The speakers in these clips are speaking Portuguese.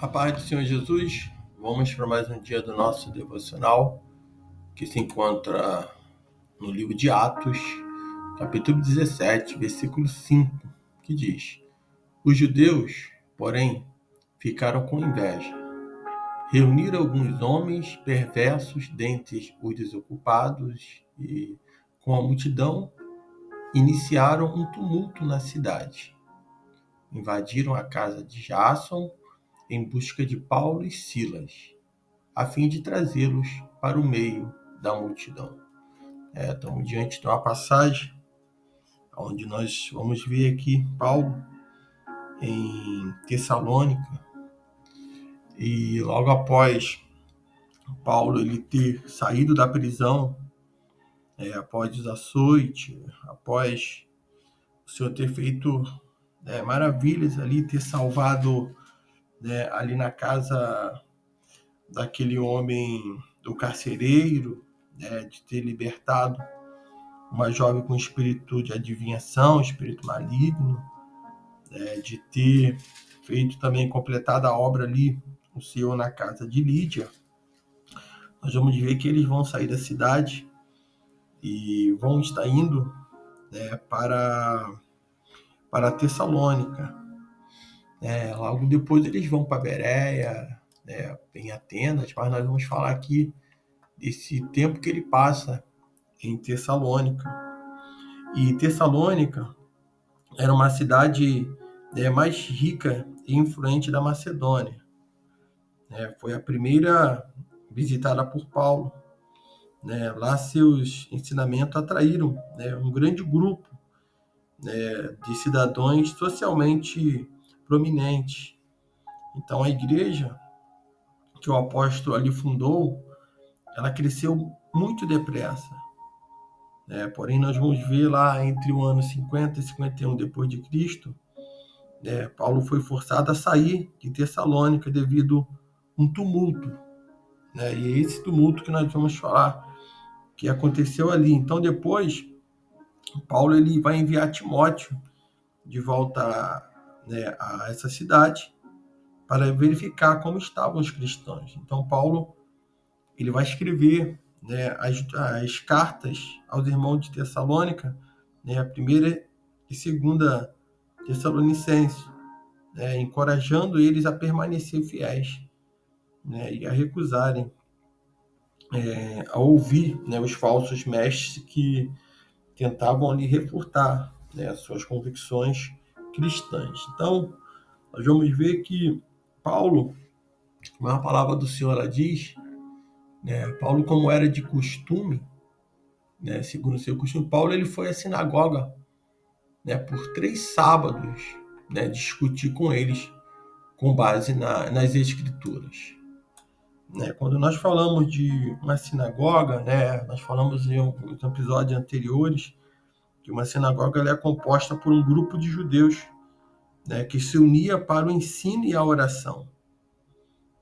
A paz do Senhor Jesus, vamos para mais um dia do nosso devocional, que se encontra no livro de Atos, capítulo 17, versículo 5, que diz: Os judeus, porém, ficaram com inveja. Reuniram alguns homens perversos dentre os desocupados e, com a multidão, iniciaram um tumulto na cidade. Invadiram a casa de Jason em busca de Paulo e Silas, a fim de trazê-los para o meio da multidão. Estamos diante de uma passagem onde nós vamos ver aqui Paulo em Tessalônica, e logo após Paulo ele ter saído da prisão, após os açoites, após o Senhor ter feito maravilhas ali, ter salvado ali na casa daquele homem, do carcereiro, de ter libertado uma jovem com espírito de adivinhação, espírito maligno, de ter feito também, completado a obra ali, o Senhor na casa de Lídia. Nós vamos ver que eles vão sair da cidade e vão estar indo para Tessalônica. Logo depois eles vão para Bereia, em Atenas, mas nós vamos falar aqui desse tempo que ele passa em Tessalônica. E Tessalônica era uma cidade mais rica e influente da Macedônia. Foi a primeira visitada por Paulo. Lá seus ensinamentos atraíram um grande grupo de cidadãos socialmente prominentes. Então a igreja que o apóstolo ali fundou, ela cresceu muito depressa. Porém, nós vamos ver lá entre o ano 50 e 51 depois de Cristo, Paulo foi forçado a sair de Tessalônica devido a um tumulto. E é esse tumulto que nós vamos falar que aconteceu ali. Então, depois, Paulo ele vai enviar Timóteo de volta a essa cidade para verificar como estavam os cristãos. Então, Paulo ele vai escrever as cartas aos irmãos de Tessalônica, a primeira e segunda Tessalonicenses, encorajando eles a permanecer fiéis, e a recusarem a ouvir os falsos mestres que tentavam ali refutar as suas convicções cristãs. Então, nós vamos ver que Paulo, como a palavra do Senhor ela diz, Paulo, como era de costume, segundo o seu costume, Paulo ele foi à sinagoga por 3 sábados, discutir com eles com base nas Escrituras. Quando nós falamos de uma sinagoga, nós falamos em episódios anteriores que uma sinagoga ela é composta por um grupo de judeus que se unia para o ensino e a oração,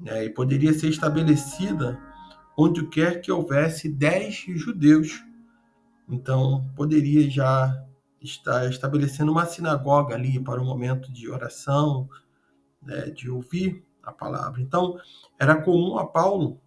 e poderia ser estabelecida onde quer que houvesse 10 judeus. Então, poderia já estar estabelecendo uma sinagoga ali para o momento de oração, de ouvir a palavra. Então, era comum a Paulo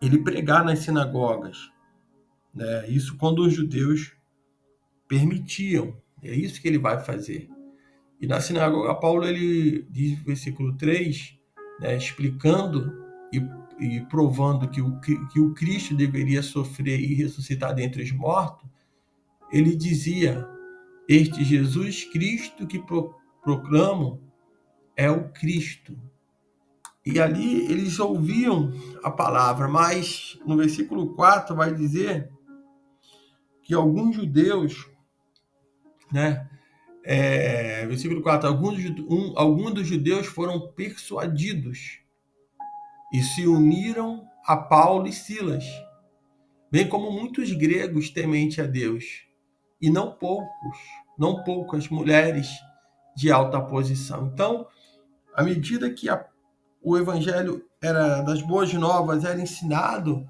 ele pregar nas sinagogas. Isso quando os judeus permitiam. É isso que ele vai fazer. E na sinagoga, Paulo ele diz no versículo 3, explicando e provando que o Cristo deveria sofrer e ressuscitar dentre os mortos, ele dizia: este Jesus Cristo que proclamo é o Cristo. E ali eles ouviam a palavra, mas no versículo 4 vai dizer que alguns judeus, versículo 4, alguns dos judeus foram persuadidos e se uniram a Paulo e Silas, bem como muitos gregos tementes a Deus, e não poucas mulheres de alta posição. Então, à medida que o evangelho das boas novas era ensinado,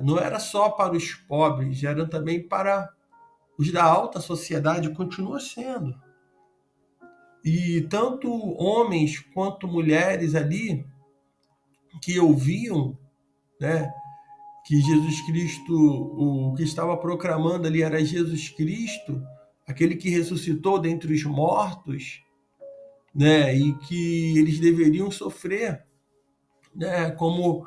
não era só para os pobres, era também para os da alta sociedade, continua sendo. E tanto homens quanto mulheres ali que ouviam, né, que Jesus Cristo, o que estava proclamando ali era Jesus Cristo, aquele que ressuscitou dentre os mortos, né, e que eles deveriam sofrer, né, como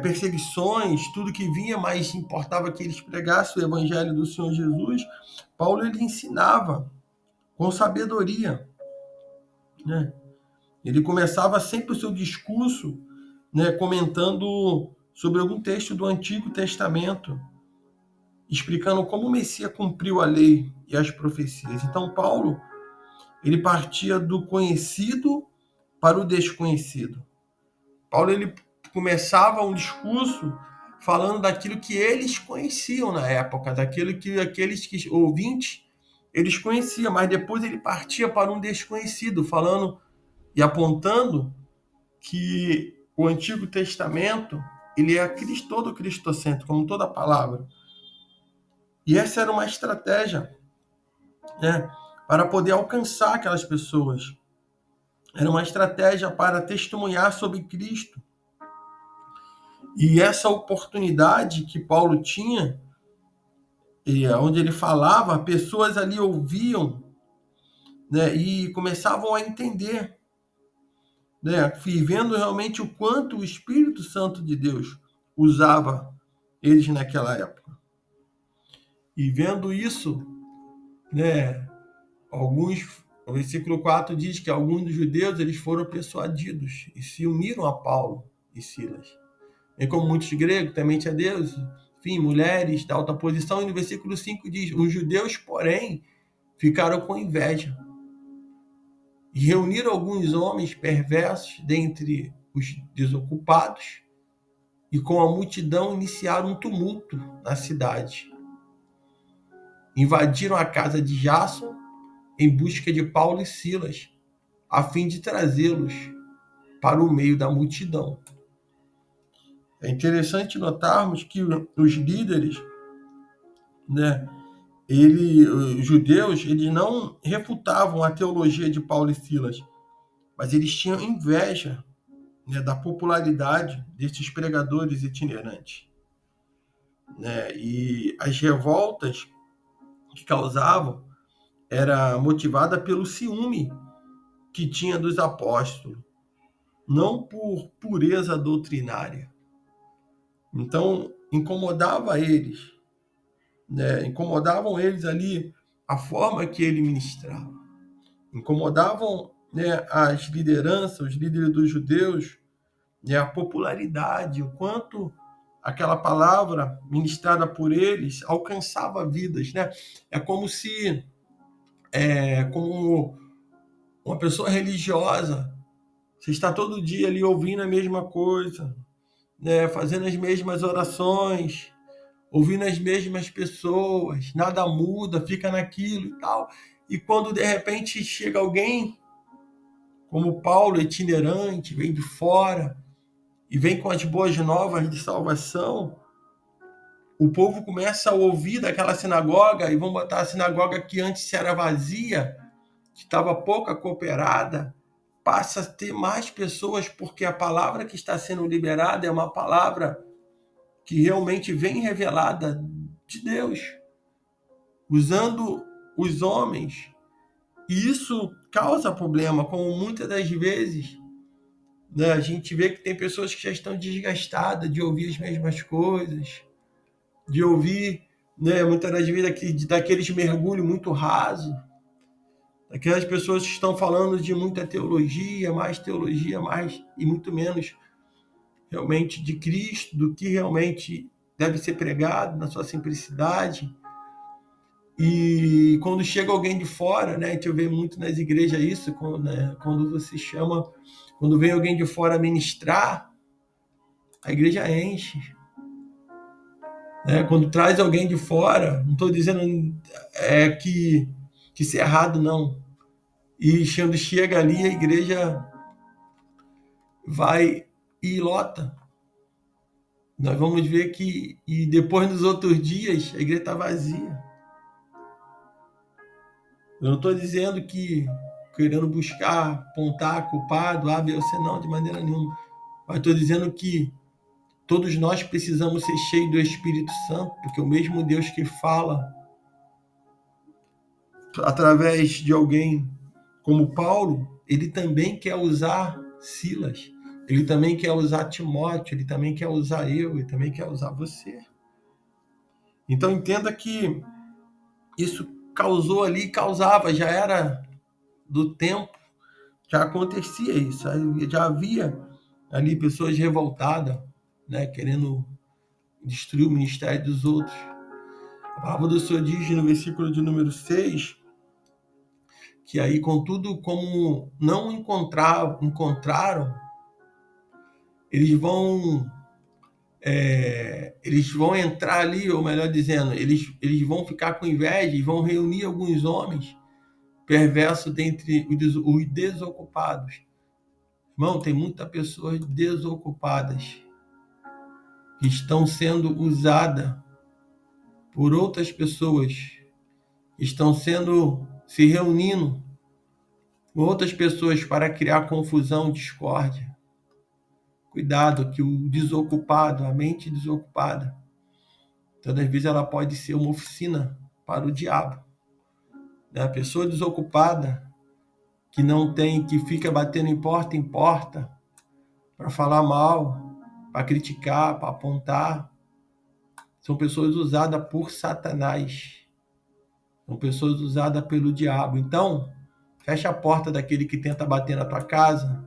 perseguições, tudo que vinha, mas importava que eles pregassem o evangelho do Senhor Jesus. Paulo ele ensinava com sabedoria, né? Ele começava sempre o seu discurso, né, comentando sobre algum texto do Antigo Testamento, explicando como o Messias cumpriu a lei e as profecias. Então Paulo ele partia do conhecido para o desconhecido. Paulo ele começava um discurso falando daquilo que eles conheciam na época, daquilo que aqueles que ouvintes eles conheciam, mas depois ele partia para um desconhecido, falando e apontando que o Antigo Testamento ele é todo cristocêntrico, como toda palavra. E essa era uma estratégia, né, para poder alcançar aquelas pessoas. Era uma estratégia para testemunhar sobre Cristo. E essa oportunidade que Paulo tinha, onde ele falava, pessoas ali ouviam, né, e começavam a entender, né, vivendo realmente o quanto o Espírito Santo de Deus usava eles naquela época. E vendo isso, né, o versículo 4 diz que alguns dos judeus eles foram persuadidos e se uniram a Paulo e Silas. E como muitos gregos, temente a Deus, enfim, mulheres da alta posição, e no versículo 5 diz: os judeus, porém, ficaram com inveja e reuniram alguns homens perversos dentre os desocupados e com a multidão iniciaram um tumulto na cidade. Invadiram a casa de Jason em busca de Paulo e Silas, a fim de trazê-los para o meio da multidão. É interessante notarmos que os líderes, né, os judeus, eles não refutavam a teologia de Paulo e Silas, mas eles tinham inveja, né, da popularidade desses pregadores itinerantes, né? E as revoltas que causavam era motivada pelo ciúme que tinha dos apóstolos, não por pureza doutrinária. Então, incomodavam eles ali a forma que ele ministrava. Incomodavam, né, as lideranças, os líderes dos judeus, né, a popularidade, o quanto aquela palavra ministrada por eles alcançava vidas, né? É como uma pessoa religiosa, você está todo dia ali ouvindo a mesma coisa, né, fazendo as mesmas orações, ouvindo as mesmas pessoas, nada muda, fica naquilo e tal. E quando de repente chega alguém, como Paulo, itinerante, vem de fora e vem com as boas novas de salvação, o povo começa a ouvir daquela sinagoga, e vamos botar a sinagoga que antes era vazia, que estava pouca cooperada, passa a ter mais pessoas, porque a palavra que está sendo liberada é uma palavra que realmente vem revelada de Deus, usando os homens. E isso causa problema, como muitas das vezes, né, a gente vê que tem pessoas que já estão desgastadas de ouvir as mesmas coisas, de ouvir, né, muitas das vezes daqueles mergulhos muito raso, daquelas pessoas que estão falando de muita teologia, mais e muito menos realmente de Cristo, do que realmente deve ser pregado na sua simplicidade. E quando chega alguém de fora, né, a gente vê muito nas igrejas isso, quando vem alguém de fora ministrar, a igreja enche. Né? Quando traz alguém de fora, não estou dizendo que isso é errado, não. E quando chega ali, a igreja vai e lota. Nós vamos ver que, e depois nos outros dias, a igreja está vazia. Eu não estou dizendo que querendo buscar, apontar culpado, A, B ou C, não, de maneira nenhuma. Mas estou dizendo que todos nós precisamos ser cheios do Espírito Santo, porque o mesmo Deus que fala através de alguém como Paulo, ele também quer usar Silas, ele também quer usar Timóteo, ele também quer usar eu, ele também quer usar você. Então entenda que isso causava, já era do tempo, já acontecia isso, já havia ali pessoas revoltadas, né, querendo destruir o ministério dos outros. A palavra do Senhor diz no versículo de número 6, que aí, contudo, como não encontraram, eles vão entrar ali, ou melhor dizendo, eles vão ficar com inveja e vão reunir alguns homens perversos dentre os desocupados. Irmão, tem muitas pessoas desocupadas que estão sendo usadas por outras pessoas, estão se reunindo com outras pessoas para criar confusão, discórdia. Cuidado, que o desocupado, a mente desocupada, todas as vezes ela pode ser uma oficina para o diabo. A pessoa desocupada que fica batendo em porta para falar mal, para criticar, para apontar, são pessoas usadas por Satanás, são pessoas usadas pelo diabo. Então, fecha a porta daquele que tenta bater na tua casa,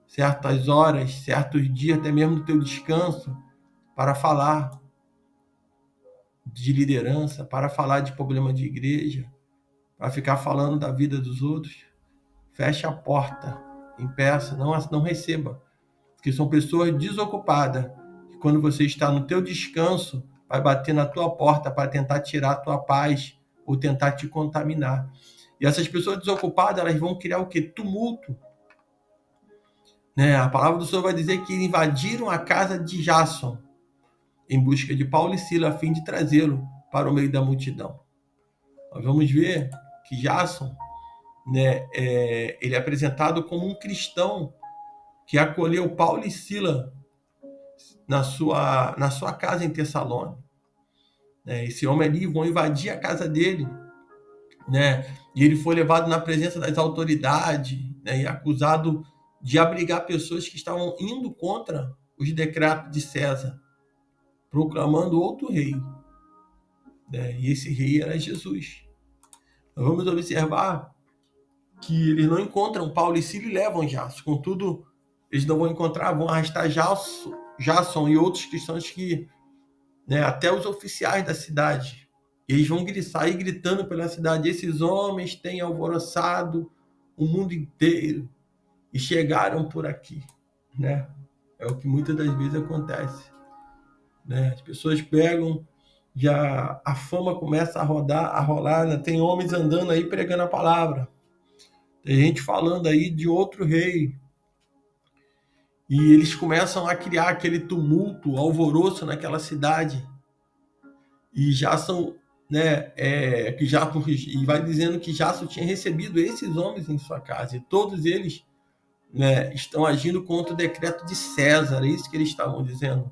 certas horas, certos dias, até mesmo no teu descanso, para falar de liderança, para falar de problema de igreja, para ficar falando da vida dos outros. Feche a porta, impeça, não receba. Porque são pessoas desocupadas, que quando você está no teu descanso, vai bater na tua porta para tentar tirar a tua paz ou tentar te contaminar. E essas pessoas desocupadas, elas vão criar o quê? Tumulto. Né? A palavra do Senhor vai dizer que invadiram a casa de Jason em busca de Paulo e Silas, a fim de trazê-lo para o meio da multidão. Nós vamos ver que Jason, né, ele é apresentado como um cristão que acolheu Paulo e Silas na sua casa em Tessalônica. Esse homem ali, vão invadir a casa dele, né, e ele foi levado na presença das autoridades, né, e acusado de abrigar pessoas que estavam indo contra os decretos de César, proclamando outro rei. Né, e esse rei era Jesus. Nós vamos observar que eles não encontram Paulo e Silas e levam Jason. Contudo, eles não vão encontrar, vão arrastar Jason e outros cristãos que, né, até os oficiais da cidade. Eles vão sair gritando pela cidade: esses homens têm alvoroçado o mundo inteiro e chegaram por aqui. Né? É o que muitas das vezes acontece. Né? As pessoas pegam, já a fama começa a rolar, né? Tem homens andando aí pregando a palavra. Tem gente falando aí de outro rei. E eles começam a criar aquele tumulto, alvoroço naquela cidade. E Jason, né, e vai dizendo que Jason tinha recebido esses homens em sua casa. E todos eles, né, estão agindo contra o decreto de César. É isso que eles estavam dizendo.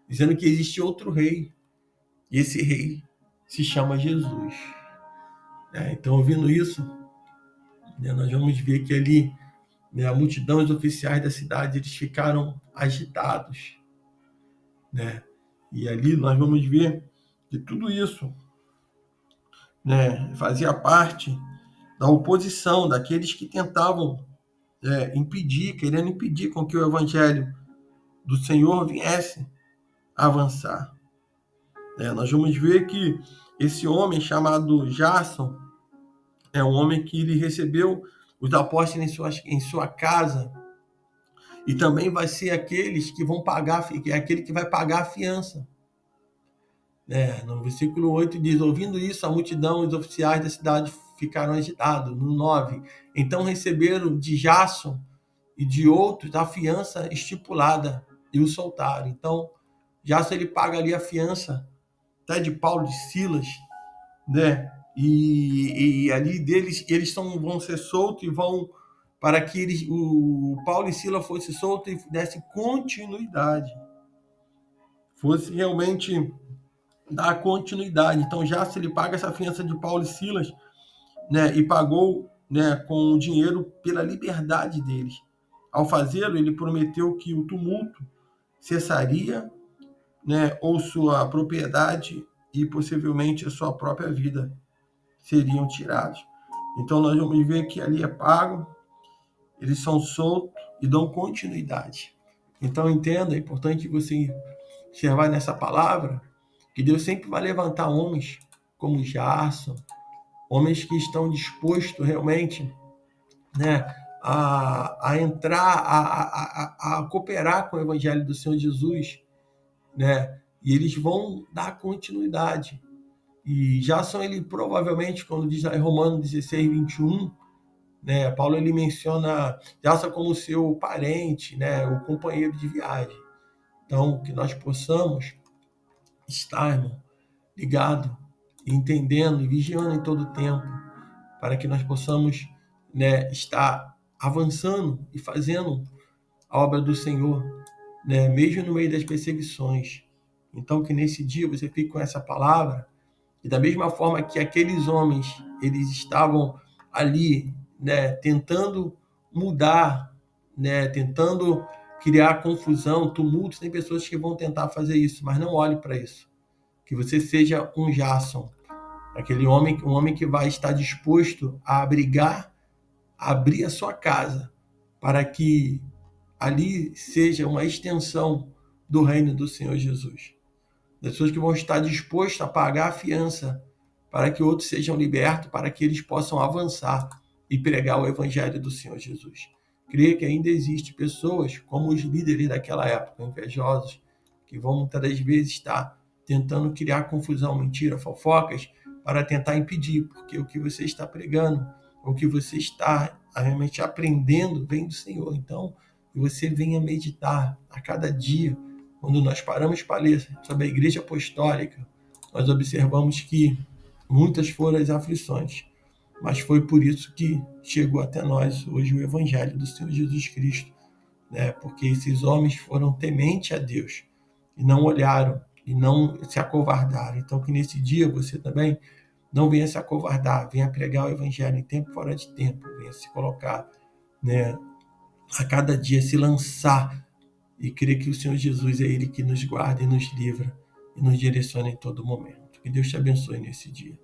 Dizendo que existe outro rei. E esse rei se chama Jesus. Então, ouvindo isso, né, nós vamos ver que ali, né, a multidão, os oficiais da cidade, eles ficaram agitados. Né? E ali nós vamos ver que tudo isso, né, fazia parte da oposição daqueles que tentavam querendo impedir com que o evangelho do Senhor viesse a avançar. Nós vamos ver que esse homem chamado Jason é um homem que ele recebeu os apóstolos em sua casa, e também vai ser aqueles que vão pagar, aquele que vai pagar a fiança. No versículo 8 diz: ouvindo isso, a multidão e os oficiais da cidade ficaram agitados. No 9, então receberam de Jason e de outros a fiança estipulada e o soltaram. Então, Jason, ele paga ali a fiança até de Paulo, de Silas, né? e ali deles, vão ser soltos e vão para que o Paulo e Sila fosse solto e desse continuidade, fosse realmente dar continuidade. Então, já se ele paga essa fiança de Paulo e Silas, né, e pagou, né, com o dinheiro pela liberdade deles. Ao fazê-lo, ele prometeu que o tumulto cessaria, né, ou sua propriedade e possivelmente a sua própria vida seriam tirados. Então nós vamos ver que ali é pago, eles são soltos e dão continuidade. Então entenda, é importante você observar nessa palavra que Deus sempre vai levantar homens como Jason, homens que estão dispostos realmente, né, a entrar, a cooperar com o Evangelho do Senhor Jesus, né, e eles vão dar continuidade. E Jason, ele provavelmente, quando diz lá em Romanos 16, 21, né, Paulo ele menciona Jason como seu parente, né, o companheiro de viagem. Então, que nós possamos estar, irmão, ligado, entendendo e vigiando em todo o tempo, para que nós possamos, né, estar avançando e fazendo a obra do Senhor, né, mesmo no meio das perseguições. Então, que nesse dia você fique com essa palavra, e da mesma forma que aqueles homens, eles estavam ali, né, tentando mudar, né, tentando criar confusão, tumultos, tem pessoas que vão tentar fazer isso, mas não olhe para isso. Que você seja um Jason, aquele homem, um homem que vai estar disposto a abrigar, a abrir a sua casa, para que ali seja uma extensão do reino do Senhor Jesus. Das pessoas que vão estar dispostas a pagar a fiança para que outros sejam libertos, para que eles possam avançar e pregar o evangelho do Senhor Jesus. Creio que ainda existe pessoas, como os líderes daquela época, invejosos, que vão muitas das vezes estar tentando criar confusão, mentira, fofocas, para tentar impedir, porque o que você está pregando, o que você está realmente aprendendo, vem do Senhor. Então, que você venha meditar a cada dia. Quando nós paramos para ler sobre a Igreja Apostólica, nós observamos que muitas foram as aflições, mas foi por isso que chegou até nós hoje o Evangelho do Senhor Jesus Cristo, né? Porque esses homens foram tementes a Deus e não olharam e não se acovardaram. Então que nesse dia você também não venha se acovardar, venha pregar o Evangelho em tempo fora de tempo, venha se colocar, né, a cada dia, se lançar e crer que o Senhor Jesus é Ele que nos guarda e nos livra e nos direciona em todo momento. Que Deus te abençoe nesse dia.